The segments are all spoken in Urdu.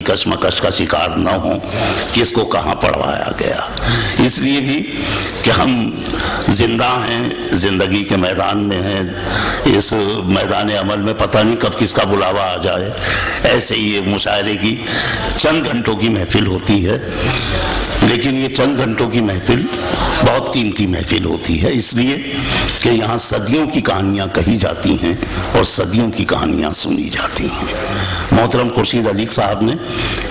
کشمکش کا شکار نہ ہوں کس کو کہاں پڑھوایا گیا. اس لیے بھی کہ ہم زندہ ہیں، زندگی کے میدان میں ہیں، اس میدان عمل میں پتہ نہیں کب کس کا بلاوا آ جائے. ایسے ہی یہ مشاعرے کی چند گھنٹوں کی محفل ہوتی ہے، لیکن یہ چند گھنٹوں کی محفل بہت قیمتی محفل ہوتی ہے، اس لیے کہ یہاں صدیوں کی کہانیاں کہی جاتی ہیں اور صدیوں کی کہانیاں سنی جاتی ہیں. محترم خورشید علیق صاحب نے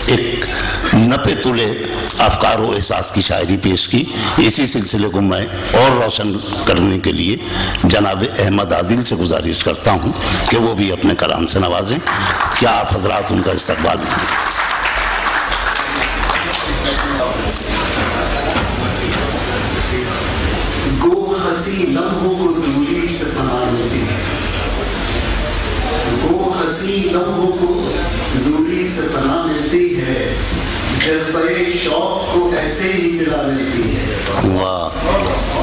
ایک نپے تلے افکار و احساس کی شاعری پیش کی. اسی سلسلے کو میں اور روشن کرنے کے لیے جناب احمد عادل سے گزارش کرتا ہوں کہ وہ بھی اپنے کلام سے نوازیں. کیا آپ حضرات ان کا استقبال کریں؟ ہنسی لمحوں کو دوری سے پناہ ملتی ہے، وہ ہنسی لمحوں کو دوری سے پناہ ملتی ہے، جذبہ شوق کو ایسے ہی جلا ملتی ہے.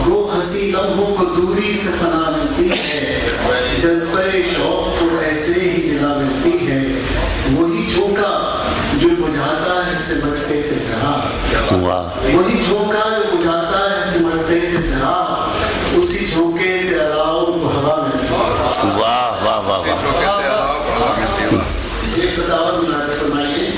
وہ ہنسی لمحوں کو دوری سے پناہ ملتی ہے، جذبہ شوق کو ایسے ہی جلا ملتی ہے. وہی جھونکا جو بجھاتا ہے سمٹتے سے چراغ، وہی جھونکا جو بجھاتا ہے سمٹتے سے چراغ، اسی جھونکے سے علاؤ کو ہوا ملتی ہے. واہ واہ واہ واہ. ایک بتاوت ملاحظہ فرمائیے.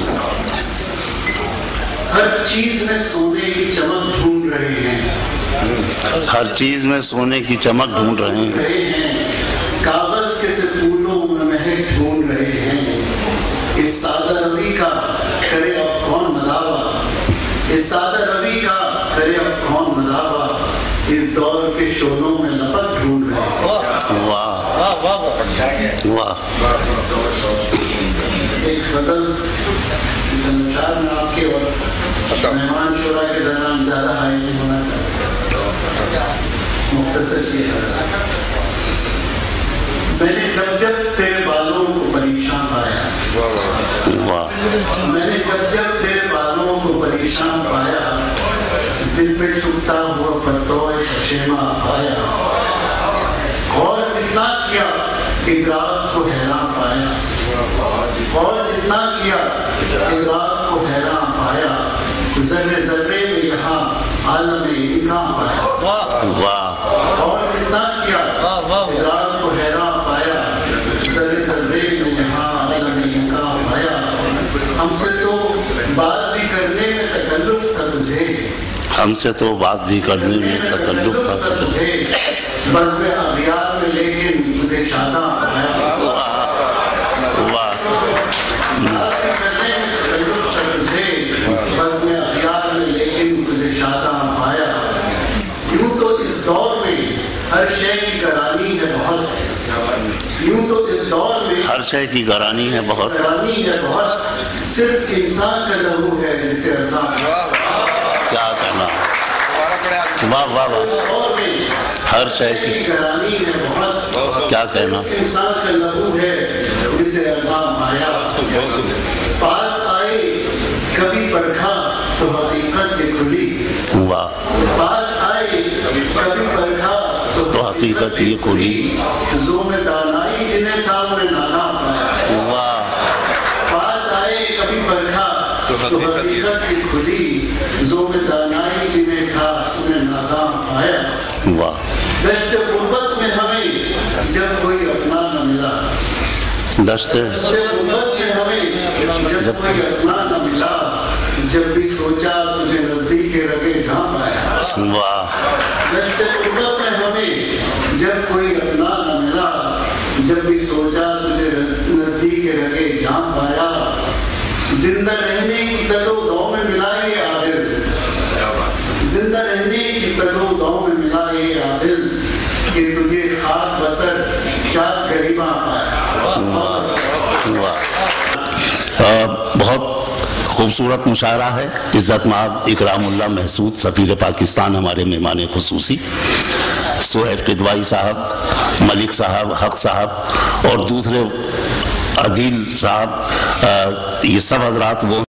ہر چیز میں سونے کی چمک ڈھونڈ رہے ہیں، ہر چیز میں سونے کی چمک ڈھونڈ رہے ہیں، کاغذ کے سے پھولوں میں مہک ڈھونڈ رہے ہیں. اس سادہ روی کا کرے اب کون مداوا، اس سادہ روی کا کرے اب کون مداوا، اس دور کے شولوں میں لپٹ ڈھونڈ رہے ہیں. واہ واہ. ایک غزل جنشار میں آپ کے اور مہمان شورا کے درمیان زیادہ ہائی نہیں ہونا چاہتا، مختصر سی ہے. میں نے جب تیرے بالوں کو پریشان پایا، میں نے جب تیرے بالوں کو پریشان پایا، دل پہ چھپتا ہوا پرتوئے شیما پایا. غور جتنا کیا ادراک کو حیران پایا، غور جتنا کیا ادراک کو حیران پایا، ذرے ذرے میں یہاں عالم امکان پایا. غور جتنا کیا ادراک کو حیران پایا، ذرے ذرے میں یہاں عالم امکان پایا. ہم سے تو بات بھی کرنے میں تکلف تھا تجھے، ہم سے تو بات بھی کرنے میں تکلف تھا تجھے، بزم اغیار میں لیکن مجھے شاداں پایا. بات بھی کرنے میں تکلف تھا تجھے، بزم اغیار میں لیکن مجھے شاداں پایا. یوں تو اس دور میں ہر شے کی گرانی ہے بہت، یوں تو اس دور میں ہر شے کی گرانی ہے بہت، گرانی ہے بہت، صرف انسان کا لہو ہے جسے ارزاں. کیا کہنا. واہ واہ واہ. ہر شے کی گرانی ہے بہت، کیا کہنا. انسان کا لہو ہے جسے ارزاں پایا. پاس آئے کبھی پرکھا تو حقیقت یہ کھلی، واہ. پاس آئے کبھی پرکھا تو حقیقت یہ کھلی، زوم دانائی جنہیں تھا انہیں نانا پایا. واہ. پاس آئے کبھی پرکھا تو حقیقت یہ کھلی، زوم دانائی جنہیں تھا انہیں نانا پایا. واہ. دشت غربت میں ہمیں جب کوئی اپنا نہ ملا، دشت غربت میں ہمیں جب کوئی اپنا نہ ملا، جب بھی سوچا تجھے نزدیک رگے جہاں پایا. واہ. دشت غربت میں ہمیں جب کوئی اپنا نہ ملا، جب بھی سوچا تجھے نزدیک رگے جہاں پایا. زندہ رہنے کی تلو دو میں ملا یہ عادل، زندہ رہنے کی تلو دو میں ملا یہ عادل، کہ تجھے خاک بسر چار غریباں پایا. بہت خوبصورت مشاعرہ ہے. عزت مآب اکرام اللہ محسود سفیر پاکستان ہمارے مہمان خصوصی، صہیب قدوائی صاحب، ملک صاحب، حق صاحب اور دوسرے عدیل صاحب، یہ سب حضرات وہ